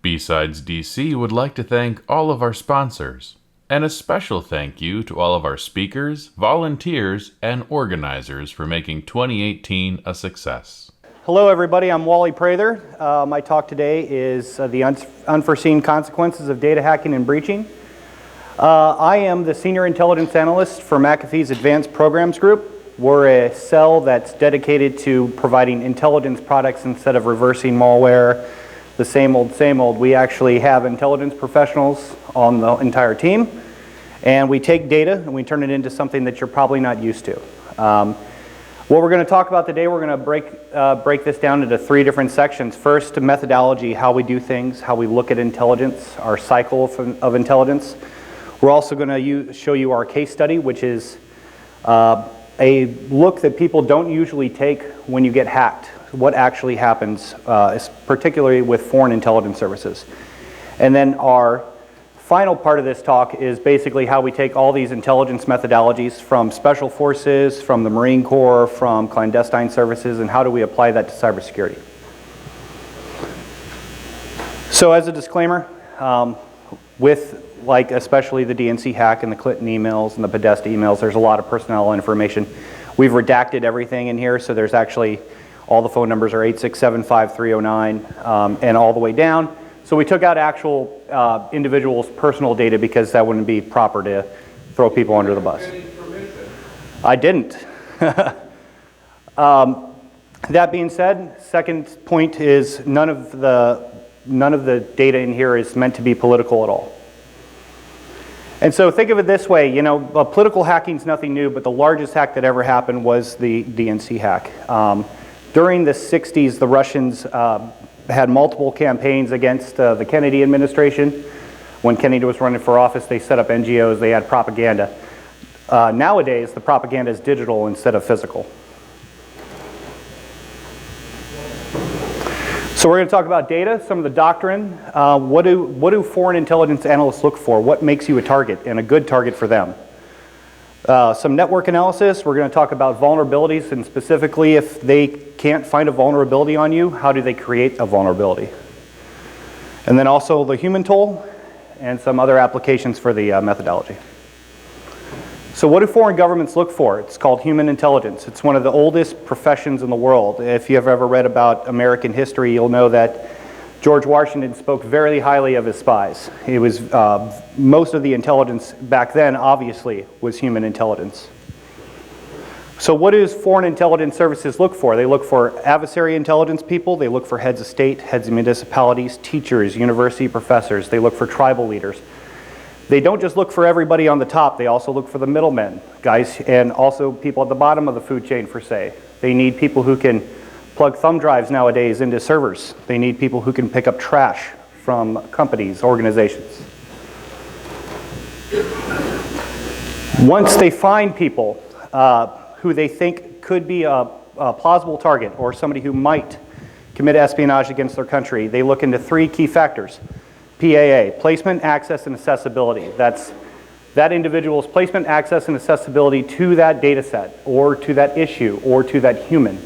BSides DC would like to thank all of our sponsors, and a special thank you to all of our speakers, volunteers, and organizers for making 2018 a success. Hello everybody, I'm Wally Prather. My talk today is the unforeseen consequences of data hacking and breaching. I am the Senior Intelligence Analyst for McAfee's Advanced Programs Group. We're a cell that's dedicated to providing intelligence products instead of reversing malware, the same old, same old. We actually have intelligence professionals on the entire team, and we take data and we turn it into something that you're probably not used to. What we're going to talk about today, we're going to break this down into three different sections. First, methodology, how we do things, how we look at intelligence, our cycle of intelligence. We're also going to show you our case study, which is a look that people don't usually take when you get hacked. What actually happens, particularly with foreign intelligence services. And then our final part of this talk is basically how we take all these intelligence methodologies from special forces, from the Marine Corps, from clandestine services, and how do we apply that to cybersecurity. So as a disclaimer, with especially the DNC hack and the Clinton emails and the Podesta emails, there's a lot of personnel information. We've redacted everything in here, so there's actually all the phone numbers are 8675309 and all the way down. So we took out actual individuals' personal data because that wouldn't be proper to throw people under the bus. I didn't. That being said, second point is none of the data in here is meant to be political at all. And so think of it this way, you know, political hacking is nothing new, but the largest hack that ever happened was the DNC hack. During the 60s, the Russians had multiple campaigns against the Kennedy administration. When Kennedy was running for office, they set up NGOs, they had propaganda. Nowadays, the propaganda is digital instead of physical. So we're going to talk about data, some of the doctrine. What do foreign intelligence analysts look for? What makes you a target and a good target for them? Some network analysis. We're going to talk about vulnerabilities, and specifically if they can't find a vulnerability on you, how do they create a vulnerability? And then also the human toll and some other applications for the methodology. So what do foreign governments look for? It's called human intelligence. It's one of the oldest professions in the world. If you've ever read about American history, you'll know that George Washington spoke very highly of his spies. It was, most of the intelligence back then, obviously, was human intelligence. So what does foreign intelligence services look for? They look for adversary intelligence people, they look for heads of state, heads of municipalities, teachers, university professors, they look for tribal leaders. They don't just look for everybody on the top, they also look for the middlemen, guys, and also people at the bottom of the food chain, per se. They need people who can plug thumb drives nowadays into servers. They need people who can pick up trash from companies, organizations. Once they find people who they think could be a plausible target or somebody who might commit espionage against their country, they look into three key factors. PAA, placement, access, and accessibility. That's that individual's placement, access, and accessibility to that data set, or to that issue, or to that human.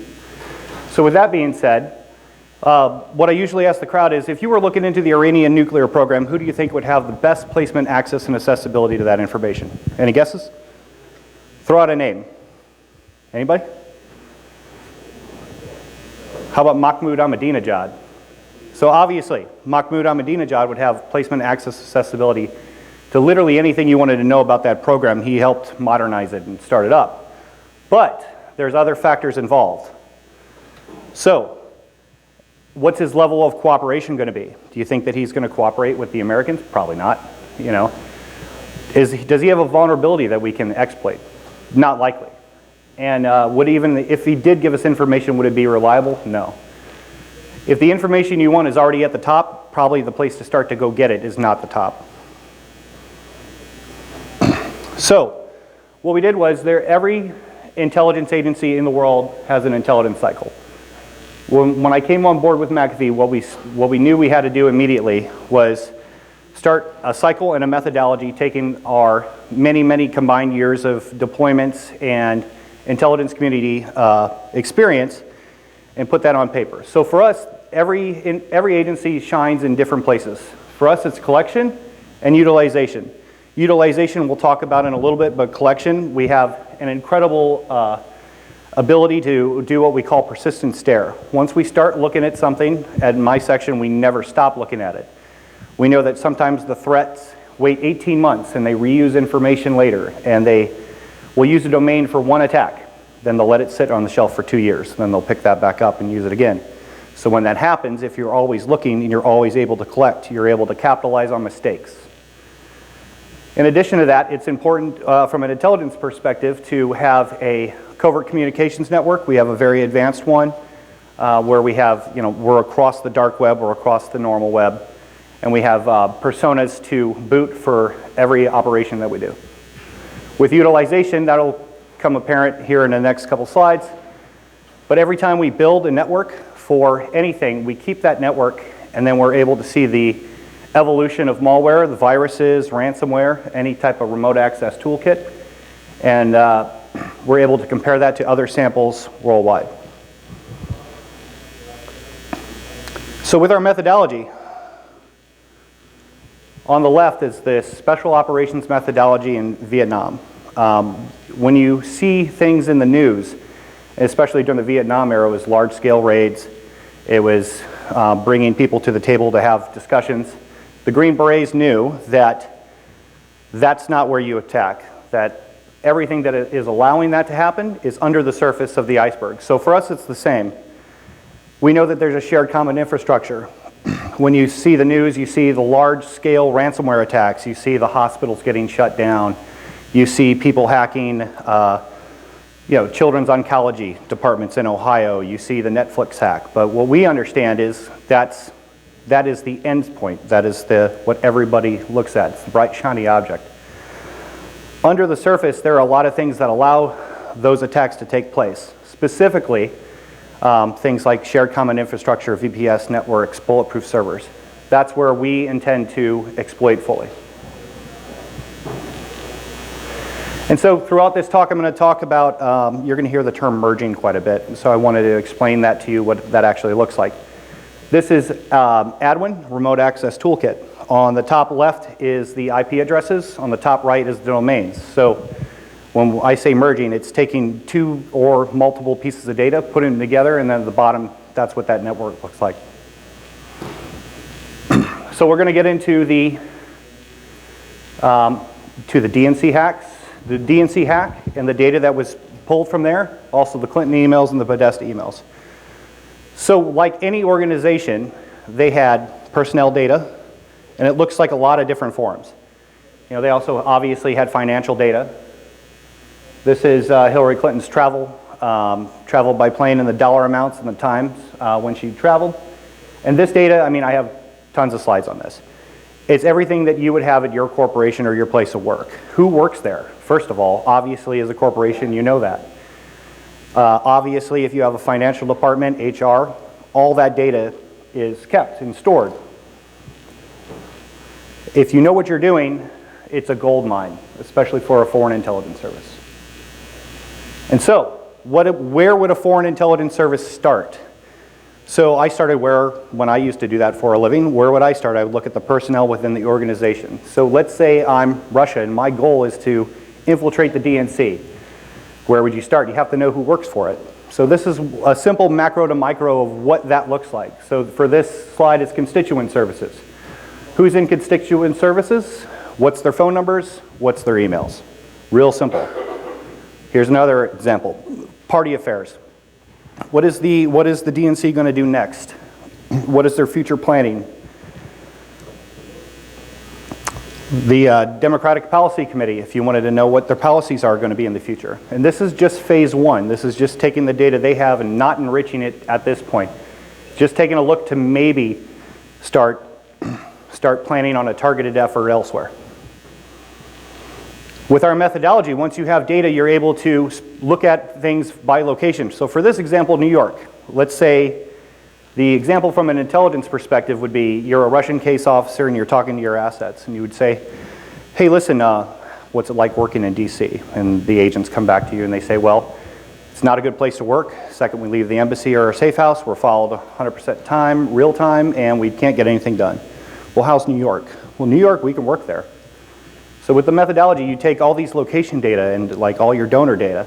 So with that being said, what I usually ask the crowd is, if you were looking into the Iranian nuclear program, who do you think would have the best placement, access, and accessibility to that information? Any guesses? Throw out a name. Anybody? How about Mahmoud Ahmadinejad? So obviously, Mahmoud Ahmadinejad would have placement, access, accessibility to literally anything you wanted to know about that program. He helped modernize it and start it up. But there's other factors involved. So, what's his level of cooperation going to be? Do you think that he's going to cooperate with the Americans? Probably not. You know, does he have a vulnerability that we can exploit? Not likely. And would even if he did give us information, would it be reliable? No. If the information you want is already at the top, probably the place to start to go get it is not the top. So, what we did was every intelligence agency in the world has an intelligence cycle. When I came on board with McAfee, what we knew we had to do immediately was start a cycle and a methodology taking our many combined years of deployments and intelligence community experience and put that on paper. So for us, every agency shines in different places. For us, it's collection and utilization. Utilization we'll talk about in a little bit, but collection, we have an incredible ability to do what we call persistent stare. Once we start looking at something, at my section, we never stop looking at it. We know that sometimes the threats wait 18 months and they reuse information later, and they will use a domain for one attack. Then they'll let it sit on the shelf for 2 years. Then they'll pick that back up and use it again. So when that happens, if you're always looking and you're always able to collect, you're able to capitalize on mistakes. In addition to that, it's important from an intelligence perspective to have a covert communications network. We have a very advanced one where we have, we're across the dark web, we're across the normal web, and we have personas to boot for every operation that we do. With utilization, that'll become apparent here in the next couple slides. But every time we build a network for anything, we keep that network, and then we're able to see the evolution of malware, the viruses, ransomware, any type of remote access toolkit, and we're able to compare that to other samples worldwide. So with our methodology, on the left is the special operations methodology in Vietnam. When you see things in the news, especially during the Vietnam era, it was large-scale raids. It was bringing people to the table to have discussions. The Green Berets knew that that's not where you attack, that everything that is allowing that to happen is under the surface of the iceberg. So for us, it's the same. We know that there's a shared common infrastructure. When you see the news, you see the large-scale ransomware attacks. You see the hospitals getting shut down. You see people hacking children's oncology departments in Ohio. You see the Netflix hack. But what we understand is that is the end point. That is what everybody looks at. It's the bright, shiny object. Under the surface, there are a lot of things that allow those attacks to take place. Specifically, things like shared common infrastructure, VPS networks, bulletproof servers. That's where we intend to exploit fully. And so throughout this talk, I'm going to talk about, you're going to hear the term merging quite a bit. And so I wanted to explain that to you, what that actually looks like. This is Adwind, Remote Access Toolkit. On the top left is the IP addresses. On the top right is the domains. So when I say merging, it's taking two or multiple pieces of data, putting them together, and then at the bottom, that's what that network looks like. So we're going to get into the DNC hacks. The DNC hack and the data that was pulled from there, also the Clinton emails and the Podesta emails. So like any organization, they had personnel data, and it looks like a lot of different forms. They also obviously had financial data. This is Hillary Clinton's travel by plane and the dollar amounts and the times when she traveled. And this data, I have tons of slides on this. It's everything that you would have at your corporation or your place of work. Who works there? First of all, obviously as a corporation, you know that. Obviously, if you have a financial department, HR, all that data is kept and stored. If you know what you're doing, it's a gold mine, especially for a foreign intelligence service. And so, where would a foreign intelligence service start? So I started when I used to do that for a living, where would I start? I would look at the personnel within the organization. So let's say I'm Russia and my goal is to infiltrate the DNC. Where would you start? You have to know who works for it. So this is a simple macro to micro of what that looks like. So for this slide, it's constituent services. Who's in constituent services? What's their phone numbers? What's their emails? Real simple. Here's another example. Party affairs. What is the DNC going to do next? What is their future planning? The Democratic Policy Committee, if you wanted to know what their policies are going to be in the future. And this is just phase one. This is just taking the data they have and not enriching it at this point. Just taking a look to maybe start planning on a targeted effort elsewhere. With our methodology, once you have data, you're able to look at things by location. So for this example, New York, let's say the example from an intelligence perspective would be you're a Russian case officer and you're talking to your assets, and you would say, hey, listen, what's it like working in DC? And the agents come back to you and they say, well, It's not a good place to work. Second, we leave the embassy or our safe house, we're followed 100% time, real time, and we can't get anything done. Well, how's New York? Well, New York, we can work there. So with the methodology, you take all these location data and like all your donor data.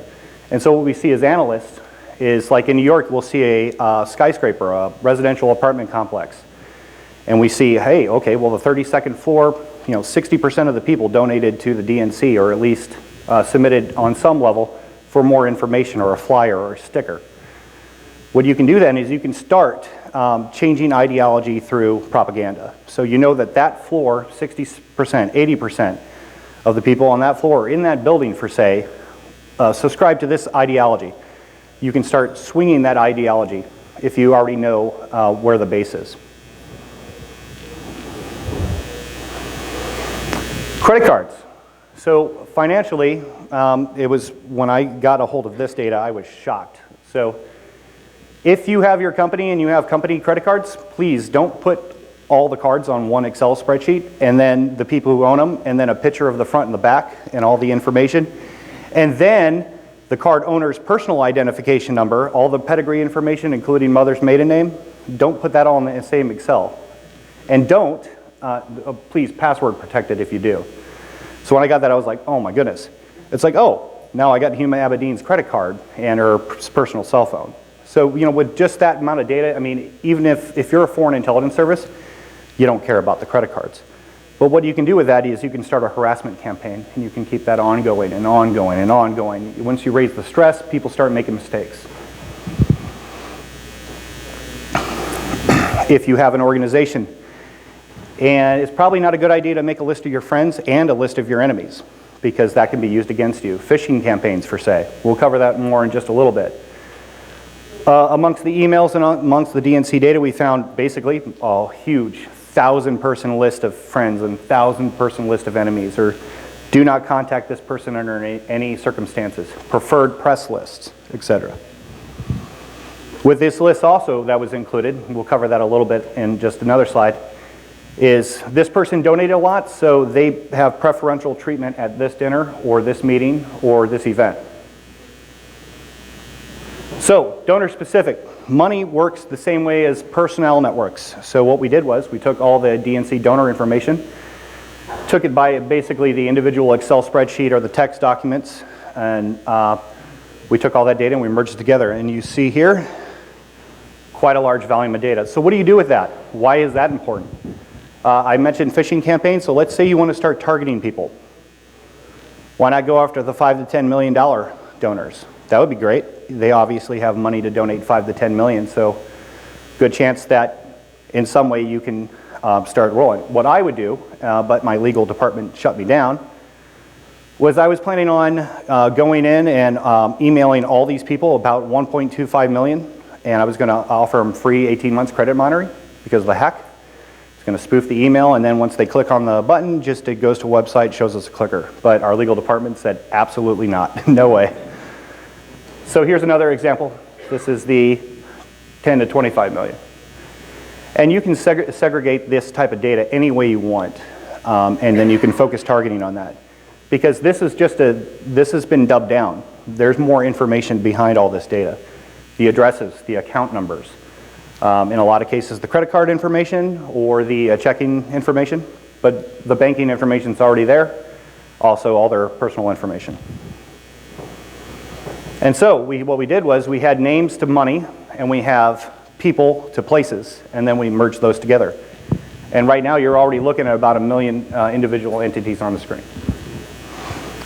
And so what we see as analysts is like in New York, we'll see a skyscraper, a residential apartment complex. And we see, hey, okay, well the 32nd floor, 60% of the people donated to the DNC or at least submitted on some level for more information or a flyer or a sticker. What you can do then is you can start changing ideology through propaganda. So you know that that floor, 60%, 80% of the people on that floor in that building, for say, subscribe to this ideology. You can start swinging that ideology if you already know where the base is. Credit cards. So financially, it was when I got a hold of this data, I was shocked. So if you have your company and you have company credit cards, please don't put all the cards on one Excel spreadsheet and then the people who own them and then a picture of the front and the back and all the information. And then the card owner's personal identification number, all the pedigree information, including mother's maiden name. Don't put that all in the same Excel. And don't, please password protect it if you do. So when I got that, I was like, oh my goodness. It's like, oh, now I got Mahmoud Ahmadinejad's credit card and her personal cell phone. So, with just that amount of data, I mean, even if you're a foreign intelligence service, you don't care about the credit cards. But what you can do with that is you can start a harassment campaign and you can keep that ongoing and ongoing and ongoing. Once you raise the stress, people start making mistakes. If you have an organization, and it's probably not a good idea to make a list of your friends and a list of your enemies, because that can be used against you. Phishing campaigns, for say. We'll cover that more in just a little bit. Amongst the emails and amongst the DNC data, we found basically a huge 1,000-person list of friends and 1,000-person list of enemies, or do not contact this person under any circumstances, preferred press lists, etc. With this list also that was included, we'll cover that a little bit in just another slide, is this person donated a lot, so they have preferential treatment at this dinner or this meeting or this event. So, donor specific. Money works the same way as personnel networks. So what we did was we took all the DNC donor information, took it by basically the individual Excel spreadsheet or the text documents, and we took all that data and we merged it together. And you see here, quite a large volume of data. So what do you do with that? Why is that important? I mentioned phishing campaigns, so let's say you want to start targeting people. Why not go after the $5 to $10 million donors? That would be great. They obviously have money to donate 5 to 10 million, so good chance that in some way you can start rolling. What I would do, but my legal department shut me down, was I was planning on going in and emailing all these people, about 1.25 million, and I was going to offer them free 18 months credit monitoring because of the hack. It's going to spoof the email, and then once they click on the button, just it goes to a website, shows us a clicker. But our legal department said, absolutely not, no way. So here's another example. This is the 10 to 25 million. And you can segregate this type of data any way you want, and then you can focus targeting on that. Because this is just this has been dubbed down. There's more information behind all this data. The addresses, the account numbers, in a lot of cases the credit card information or the checking information, but the banking information is already there, also all their personal information. And so what we did was we had names to money and we have people to places, and then we merged those together. And right now you're already looking at about 1 million individual entities on the screen.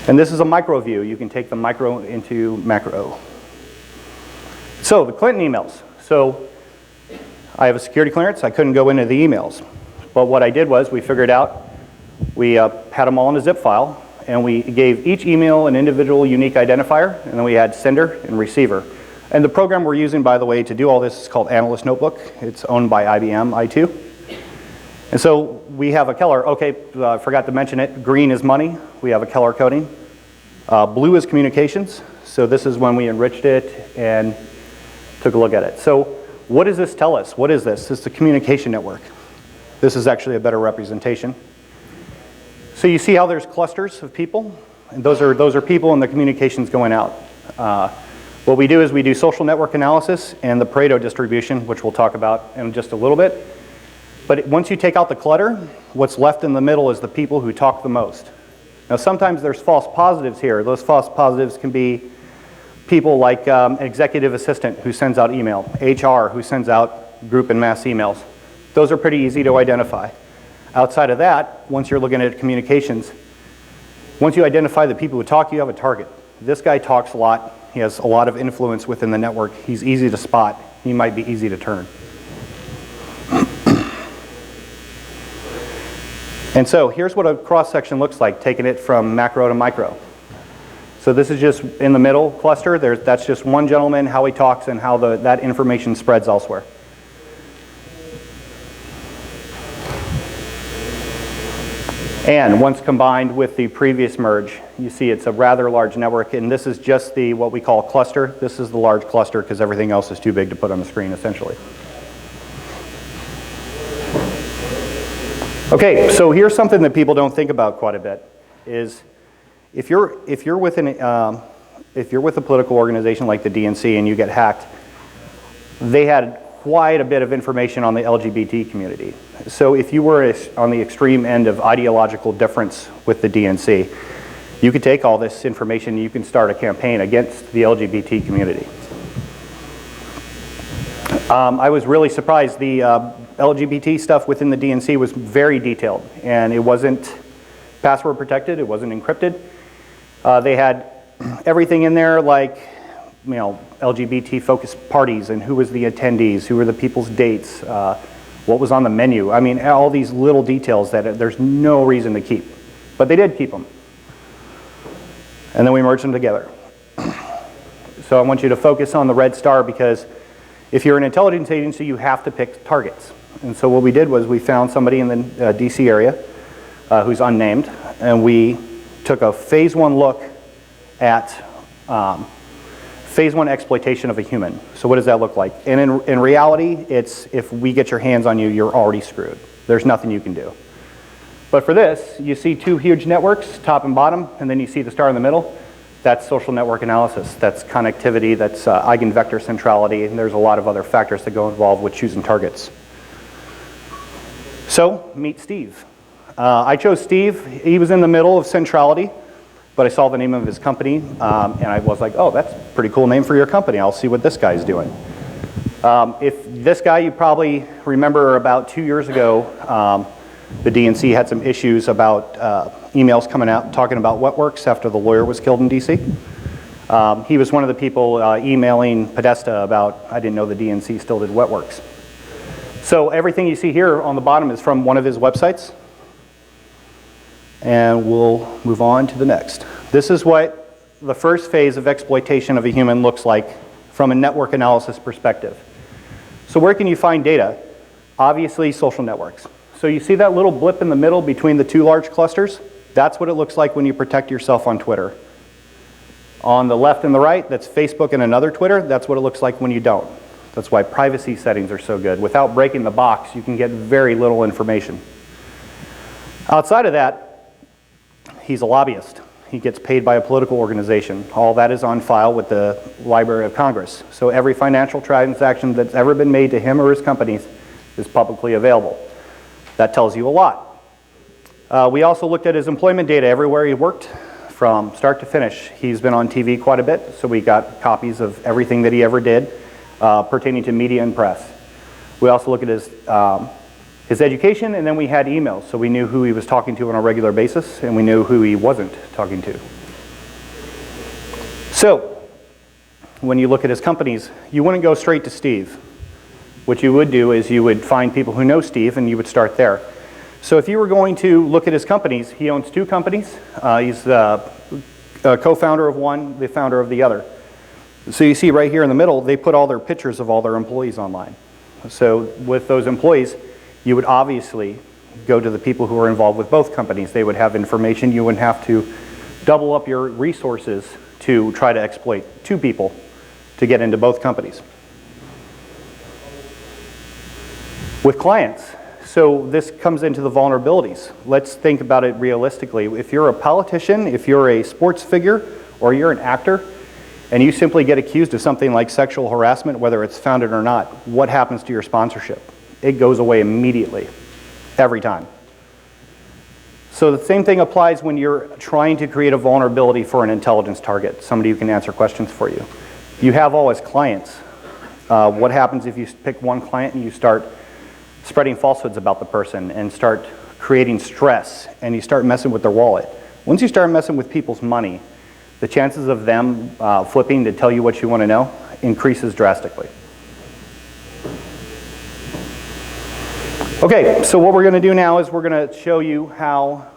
And this is a micro view. You can take the micro into macro. So the Clinton emails. So I have a security clearance. I couldn't go into the emails. But what I did was we figured out, we had them all in a zip file, and we gave each email an individual unique identifier, and then we had sender and receiver. And the program we're using, by the way, to do all this is called Analyst Notebook. It's owned by IBM i2. And so we have a color. Okay, I forgot to mention it. Green is money. We have a color coding. Blue is communications. So this is when we enriched it and took a look at it. So what does this tell us? What is this? This is the communication network. This is actually a better representation. So you see how there's clusters of people? And those are people and the communications going out. What we do is we do social network analysis and the Pareto distribution, which we'll talk about in just a little bit. But once you take out the clutter, what's left in the middle is the people who talk the most. Now sometimes there's false positives here. Those false positives can be people like an executive assistant who sends out email, HR who sends out group and mass emails. Those are pretty easy to identify. Outside of that, once you're looking at communications, once you identify the people who talk, you have a target. This guy talks a lot. He has a lot of influence within the network. He's easy to spot. He might be easy to turn. And so here's what a cross-section looks like, taking it from macro to micro. So this is just in the middle cluster. That's just one gentleman, how he talks, and how that information spreads elsewhere. And once combined with the previous merge, you see it's a rather large network, and this is just the what we call cluster. This is the large cluster because everything else is too big to put on the screen, essentially. Okay, so here's something that people don't think about quite a bit: is if you're with a political organization like the DNC and you get hacked, they had quite a bit of information on the LGBT community. So if you were on the extreme end of ideological difference with the DNC, you could take all this information and you can start a campaign against the LGBT community. I was really surprised. The LGBT stuff within the DNC was very detailed, and it wasn't password protected, it wasn't encrypted. They had everything in there, like LGBT focused parties and who was the attendees, who were the people's dates, what was on the menu. I mean, all these little details that there's no reason to keep. But they did keep them. And then we merged them together. So I want you to focus on the red star, because if you're an intelligence agency, you have to pick targets. And so what we did was we found somebody in the DC area who's unnamed, and we took a phase 1 look at phase 1 exploitation of a human. So what does that look like? And in reality, it's if we get your hands on you, you're already screwed. There's nothing you can do. But for this, you see 2 huge networks, top and bottom, and then you see the star in the middle. That's social network analysis. That's connectivity, that's eigenvector centrality, and there's a lot of other factors that go involved with choosing targets. So, meet Steve. I chose Steve. He was in the middle of centrality, but I saw the name of his company, and I was like, oh, that's a pretty cool name for your company. I'll see what this guy's doing. If this guy, you probably remember about 2 years ago, the DNC had some issues about emails coming out talking about Wetworks after the lawyer was killed in DC. He was one of the people emailing Podesta about, I didn't know the DNC still did Wetworks. So everything you see here on the bottom is from one of his websites. And we'll move on to the next. This is what the first phase of exploitation of a human looks like from a network analysis perspective. So where can you find data? Obviously, social networks. So you see that little blip in the middle between the 2 large clusters? That's what it looks like when you protect yourself on Twitter. On the left and the right, that's Facebook and another Twitter. That's what it looks like when you don't. That's why privacy settings are so good. Without breaking the box, you can get very little information. Outside of that, he's a lobbyist. He gets paid by a political organization. All that is on file with the Library of Congress. So every financial transaction that's ever been made to him or his companies is publicly available. That tells you a lot. We also looked at his employment data everywhere he worked from start to finish. He's been on TV quite a bit, so we got copies of everything that he ever did pertaining to media and press. We also looked at his education, and then we had emails, so we knew who he was talking to on a regular basis, and we knew who he wasn't talking to. So, when you look at his companies, you wouldn't go straight to Steve. What you would do is you would find people who know Steve, and you would start there. So if you were going to look at his companies, he owns 2 companies. He's the co-founder of one, the founder of the other. So you see right here in the middle, they put all their pictures of all their employees online. So with those employees, you would obviously go to the people who are involved with both companies. They would have information. You wouldn't have to double up your resources to try to exploit 2 people to get into both companies. With clients, so this comes into the vulnerabilities. Let's think about it realistically. If you're a politician, if you're a sports figure, or you're an actor, and you simply get accused of something like sexual harassment, whether it's founded or not, what happens to your sponsorship? It goes away immediately, every time. So the same thing applies when you're trying to create a vulnerability for an intelligence target, somebody who can answer questions for you. You have all as clients. What happens if you pick one client and you start spreading falsehoods about the person and start creating stress and you start messing with their wallet? Once you start messing with people's money, the chances of them flipping to tell you what you want to know increases drastically. Okay, so what we're going to do now is we're going to show you how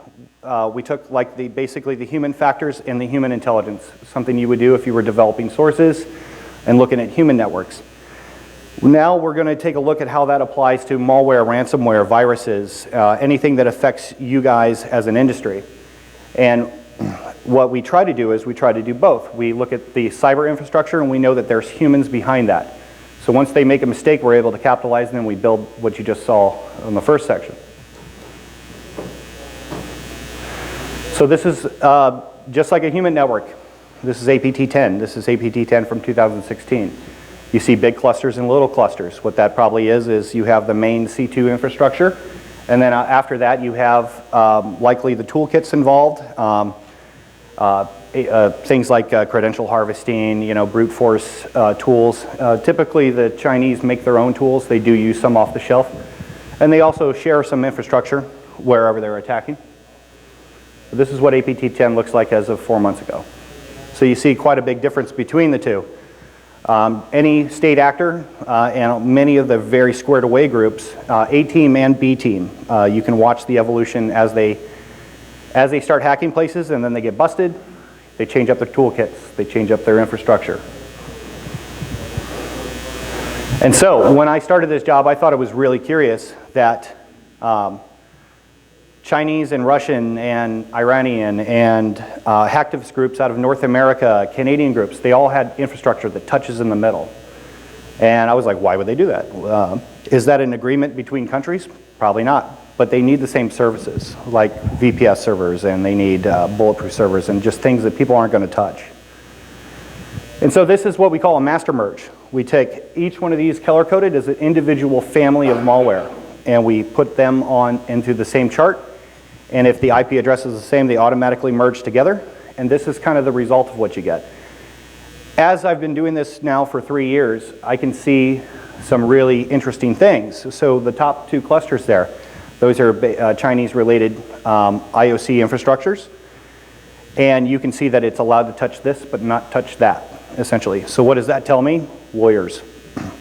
we took like basically the human factors and the human intelligence, something you would do if you were developing sources and looking at human networks. Now we're going to take a look at how that applies to malware, ransomware, viruses, anything that affects you guys as an industry. And what we try to do is we try to do both. We look at the cyber infrastructure and we know that there's humans behind that. So once they make a mistake, we're able to capitalize and then we build what you just saw in the first section. So this is just like a human network. This is APT-10. This is APT-10 from 2016. You see big clusters and little clusters. What that probably is you have the main C2 infrastructure, and then after that you have likely the toolkits involved, things like credential harvesting, brute force tools. Typically the Chinese make their own tools. They do use some off the shelf, and they also share some infrastructure wherever they're attacking. This is what APT-10 looks like as of 4 months ago. So you see quite a big difference between the two. Any state actor and many of the very squared away groups, A team and B team, you can watch the evolution as they start hacking places and then they get busted, they change up their toolkits, they change up their infrastructure. And so when I started this job, I thought it was really curious that Chinese and Russian and Iranian and hacktivist groups out of North America, Canadian groups, they all had infrastructure that touches in the middle. And I was like, why would they do that? Is that an agreement between countries? Probably not. But they need the same services, like VPS servers, and they need bulletproof servers, and just things that people aren't going to touch. And so this is what we call a master merge. We take each one of these color-coded as an individual family of malware, and we put them on into the same chart. And if the IP address is the same, they automatically merge together. And this is kind of the result of what you get. As I've been doing this now for 3 years, I can see some really interesting things. So the top two clusters there, those are Chinese-related IOC infrastructures. And you can see that it's allowed to touch this, but not touch that, essentially. So what does that tell me? Lawyers.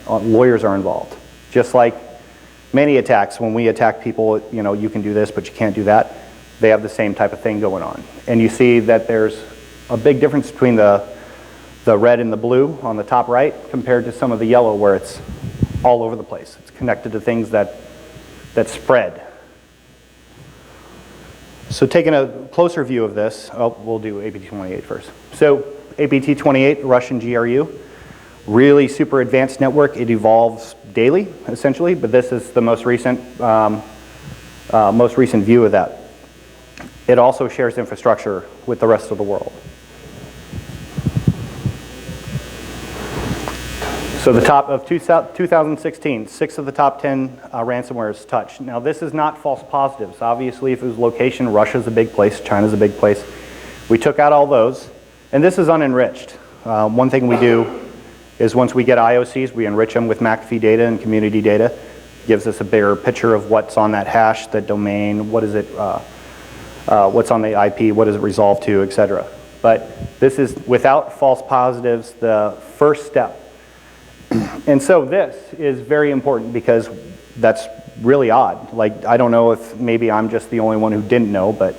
Lawyers are involved. Just like many attacks, when we attack people, you can do this, but you can't do that. They have the same type of thing going on. And you see that there's a big difference between the red and the blue on the top right compared to some of the yellow where it's all over the place. It's connected to things that spread. So taking a closer view of this, we'll do APT-28 first. So APT-28, Russian GRU, really super advanced network. It evolves daily, essentially, but this is the most recent view of that. It also shares infrastructure with the rest of the world. So the top of 2016, 6 of the top 10 ransomwares touched. Now this is not false positives. Obviously, if it was location, Russia's a big place, China's a big place. We took out all those, and this is unenriched. One thing we do is once we get IOCs, we enrich them with McAfee data and community data. Gives us a bigger picture of what's on that hash, that domain, what is it, what's on the IP, what does it resolve to, etc. But this is, without false positives, the first step. And so this is very important because that's really odd. Like, I don't know if maybe I'm just the only one who didn't know, but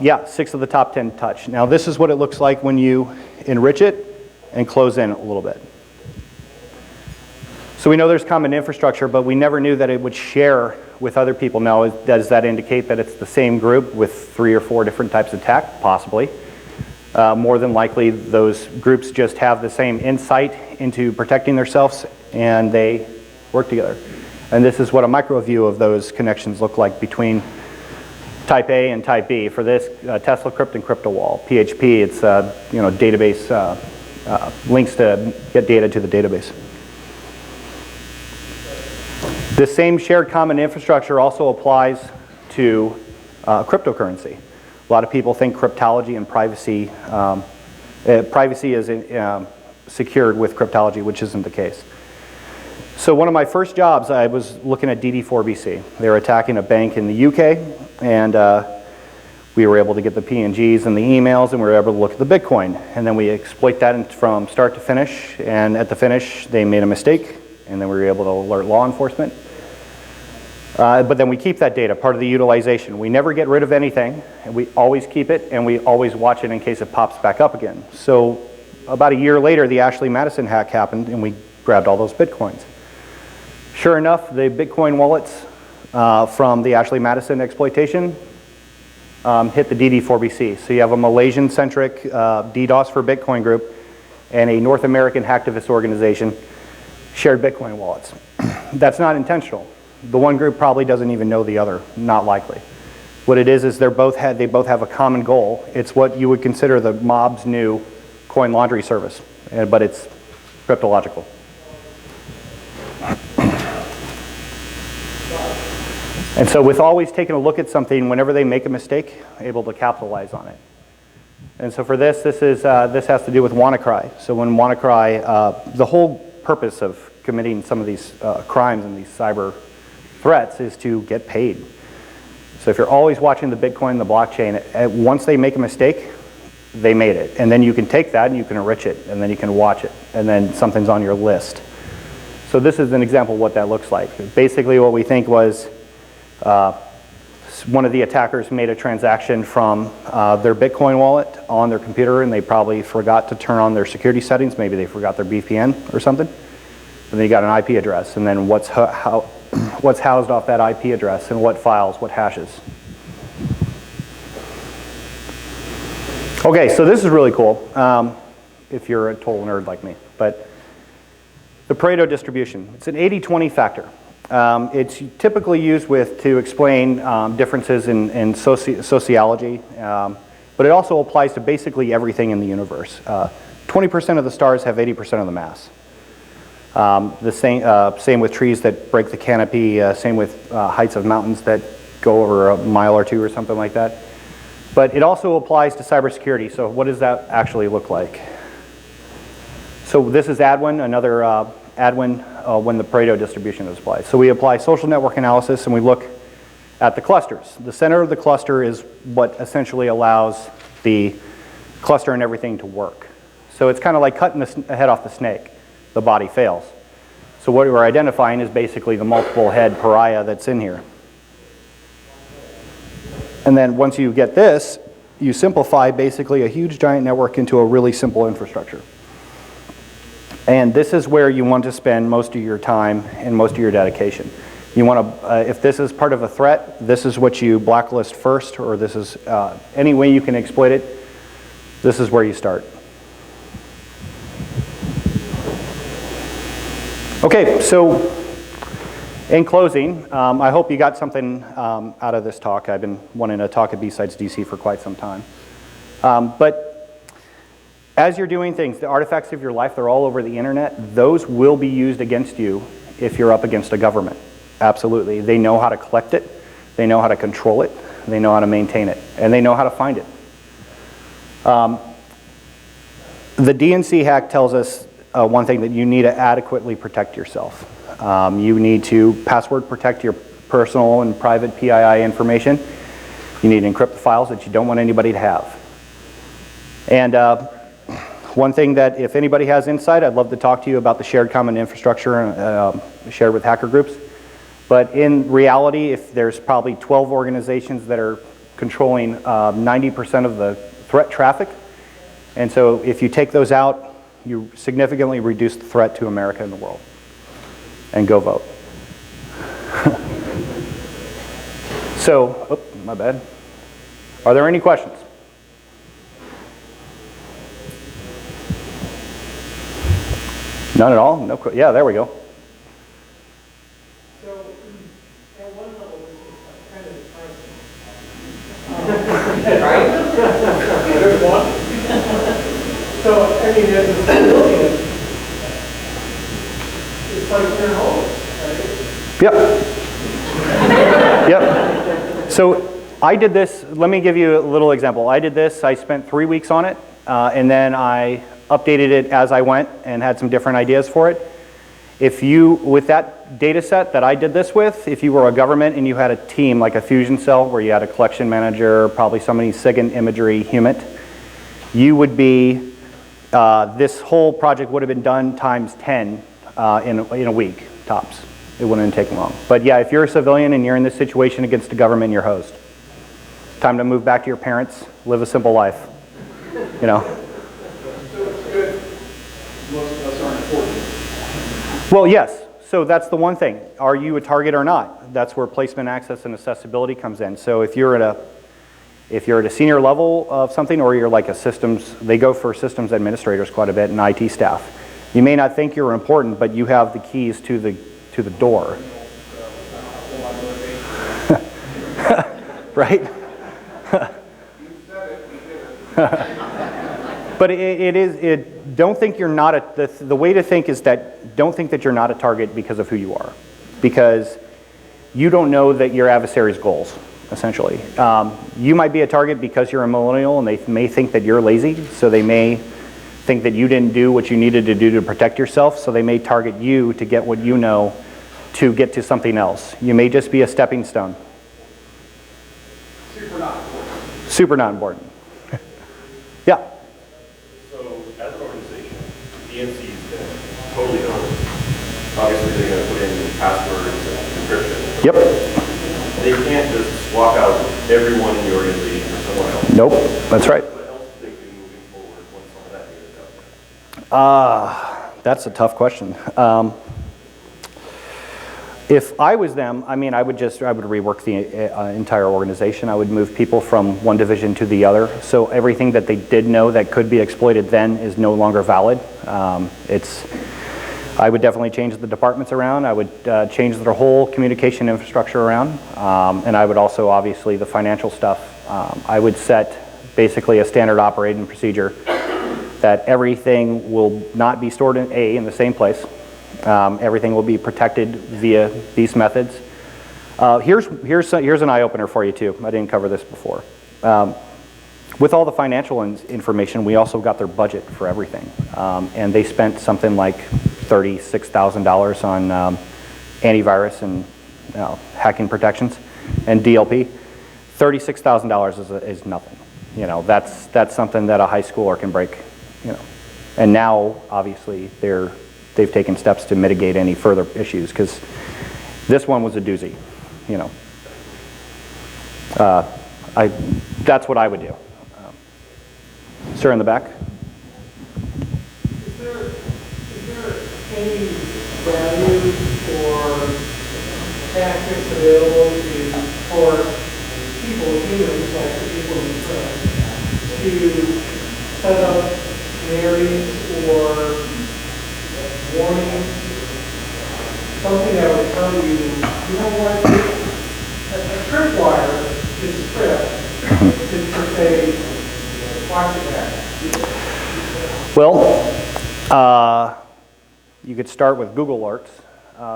yeah, 6 of the top 10 touch. Now this is what it looks like when you enrich it and close in a little bit. So we know there's common infrastructure, but we never knew that it would share with other people. Now, does that indicate that it's the same group with 3 or 4 different types of attack? Possibly. More than likely, those groups just have the same insight into protecting themselves, and they work together. And this is what a micro view of those connections look like between Type A and Type B. For this, Tesla Crypt and CryptoWall. PHP, it's database links to get data to the database. This same shared common infrastructure also applies to cryptocurrency. A lot of people think cryptology and privacy is secured with cryptology, which isn't the case. So one of my first jobs, I was looking at DD4BC. They were attacking a bank in the UK, and we were able to get the PNGs and the emails, and we were able to look at the Bitcoin. And then we exploit that from start to finish, and at the finish, they made a mistake, and then we were able to alert law enforcement. But then we keep that data, part of the utilization. We never get rid of anything, and we always keep it, and we always watch it in case it pops back up again. So about a year later, the Ashley Madison hack happened, and we grabbed all those Bitcoins. Sure enough, the Bitcoin wallets from the Ashley Madison exploitation hit the DD4BC. So you have a Malaysian-centric DDoS for Bitcoin group and a North American hacktivist organization shared Bitcoin wallets. That's not intentional. The one group probably doesn't even know the other, not likely. What it is they both have a common goal. It's what you would consider the mob's new coin laundry service, but it's cryptological. And so with always taking a look at something, whenever they make a mistake, able to capitalize on it. And so for this has to do with WannaCry. So when WannaCry, the whole purpose of committing some of these crimes and these cyber threats is to get paid. So if you're always watching the Bitcoin, the blockchain, once they make a mistake, they made it. And then you can take that and you can enrich it, and then you can watch it, and then something's on your list. So this is an example of what that looks like. Basically what we think was one of the attackers made a transaction from their Bitcoin wallet on their computer, and they probably forgot to turn on their security settings. Maybe they forgot their VPN or something. And then you got an IP address, and then what's housed off that IP address, and what files, what hashes. Okay, so this is really cool if you're a total nerd like me. But the Pareto distribution, it's an 80-20 factor. It's typically used to explain differences in sociology, but it also applies to basically everything in the universe. 20% of the stars have 80% of the mass. The same with trees that break the canopy, same with heights of mountains that go over a mile or two or something like that. But it also applies to cybersecurity. So what does that actually look like? So this is Adwind, another Adwind when the Pareto distribution is applied. So we apply social network analysis and we look at the clusters. The center of the cluster is what essentially allows the cluster and everything to work. So it's kind of like cutting the head off the snake. The body fails. So what we're identifying is basically the multiple head pariah that's in here. And then once you get this, you simplify basically a huge giant network into a really simple infrastructure. And this is where you want to spend most of your time and most of your dedication. You want to, if this is part of a threat, this is what you blacklist first, or this is any way you can exploit it, this is where you start. Okay, so in closing, I hope you got something out of this talk. I've been wanting to talk at BSides DC for quite some time. But as you're doing things, the artifacts of your life, they're all over the internet. Those will be used against you if you're up against a government. Absolutely. They know how to collect it. They know how to control it. They know how to maintain it. And they know how to find it. The DNC hack tells us one thing, that you need to adequately protect yourself. You need to password protect your personal and private PII information. You need to encrypt the files that you don't want anybody to have. And one thing that if anybody has insight, I'd love to talk to you about the shared common infrastructure shared with hacker groups. But in reality, if there's probably 12 organizations that are controlling 90% of the threat traffic, and so if you take those out, you significantly reduce the threat to America and the world. And go vote. So, oh, my bad. Are there any questions? None at all? No. Yeah, there we go. So, at one level, this is kind of surprising. Good one. So, I mean, as a civilian, it's like you're home, right? Yep. Yep. So I did this, let me give you a little example. I did this, I spent 3 weeks on it, and then I updated it as I went and had some different ideas for it. If you, with that data set that I did this with, if you were a government and you had a team like a Fusion Cell where you had a collection manager, probably somebody SIGINT imagery, HUMINT, you would be, this whole project would have been done times 10 in a week, tops. It wouldn't take long. But yeah, if you're a civilian and you're in this situation against the government, you're hosed. Time to move back to your parents, live a simple life, you know. So it's good. Most of us aren't important. Well, yes. So that's the one thing. Are you a target or not? That's where placement, access, and accessibility comes in. So if you're at a senior level of something, or you're like a systems, they go for systems administrators quite a bit and IT staff. You may not think you're important, but you have the keys to the door. Right? But don't think you're not the way to think is that don't think that you're not a target because of who you are, because you don't know that your adversary's goals, essentially. You might be a target because you're a millennial and they may think that you're lazy, so they may think that you didn't do what you needed to do to protect yourself, so they may target you to get what you know to get to something else. You may just be a stepping stone. Super not important. Super not important. Yeah. So, as an organization, DNC is totally honest. Obviously, they're going to put in passwords and encryption. Yep. They can't just swap out everyone in the organization for someone else. Nope, that's right. What else do they do moving forward once all that data is out there? That's a tough question. If I was them, I mean, I would rework the entire organization. I would move people from one division to the other. So everything that they did know that could be exploited then is no longer valid. I would definitely change the departments around. I would change their whole communication infrastructure around. And I would also, obviously, the financial stuff. I would set basically a standard operating procedure that everything will not be stored in the same place. Everything will be protected via these methods. Here's an eye-opener for you too. I didn't cover this before. With all the financial information, we also got their budget for everything. And they spent something like $36,000 on antivirus and hacking protections and DLP. $36,000 is nothing. You know, that's something that a high schooler can break. You know, and now obviously they've taken steps to mitigate any further issues, because this one was a doozy, you know. That's what I would do. Sir in the back. Is there any value or tactics available for people, humans, like the people in front, to set up narratives or warning, something that would tell you, you know what, a tripwire is a script to say, watch it back. Well, you could start with Google Alerts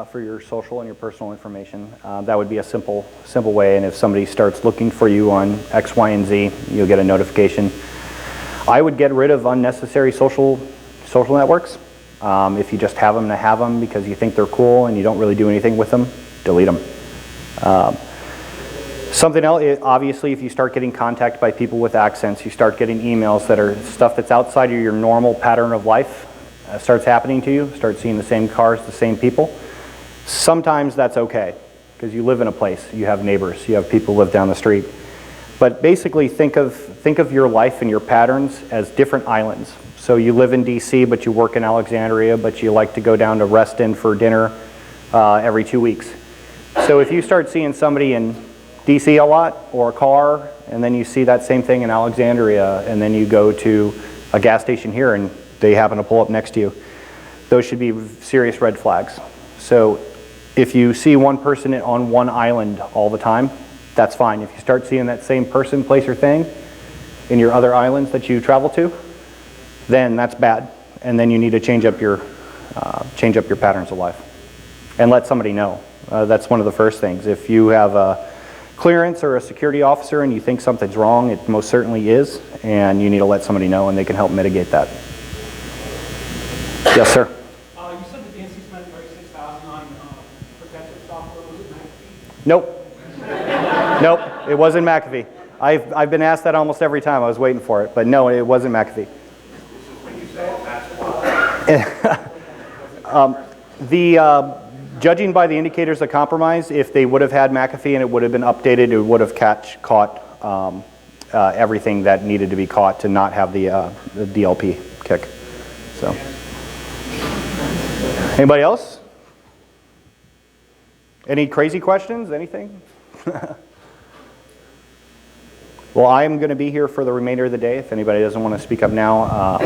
for your social and your personal information. That would be a simple way, and if somebody starts looking for you on X, Y, and Z, you'll get a notification. I would get rid of unnecessary social networks. If you just have them to have them because you think they're cool and you don't really do anything with them, delete them. Something else, obviously, if you start getting contacted by people with accents, you start getting emails that are stuff that's outside of your normal pattern of life, starts happening to you, start seeing the same cars, the same people. Sometimes that's okay, because you live in a place, you have neighbors, you have people who live down the street. But basically, think of your life and your patterns as different islands. So you live in DC, but you work in Alexandria, but you like to go down to Reston for dinner every 2 weeks. So if you start seeing somebody in DC a lot, or a car, and then you see that same thing in Alexandria, and then you go to a gas station here and they happen to pull up next to you, those should be serious red flags. So if you see one person on one island all the time, that's fine. If you start seeing that same person, place, or thing in your other islands that you travel to, then that's bad. And then you need to change up your patterns of life and let somebody know. That's one of the first things. If you have a clearance or a security officer and you think something's wrong, it most certainly is, and you need to let somebody know and they can help mitigate that. Yes, sir? You said the DNC spent $36,000 on protective software. Was it McAfee? Nope. Nope, it wasn't McAfee. I've been asked that almost every time. I was waiting for it, but no, it wasn't McAfee. Judging by the indicators of compromise, if they would have had McAfee and it would have been updated, it would have caught everything that needed to be caught to not have the DLP kick. So, anybody else? Any crazy questions? Anything? Well, I am going to be here for the remainder of the day. If anybody doesn't want to speak up now,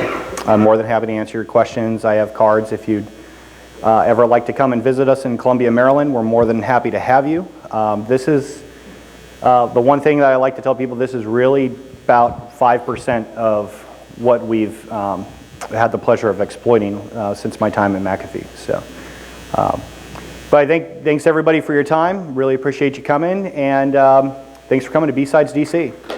I'm more than happy to answer your questions. I have cards if you'd ever like to come and visit us in Columbia, Maryland. We're more than happy to have you. This is the one thing that I like to tell people, this is really about 5% of what we've had the pleasure of exploiting since my time at McAfee. So, but thanks everybody for your time. Really appreciate you coming, and thanks for coming to BSides DC.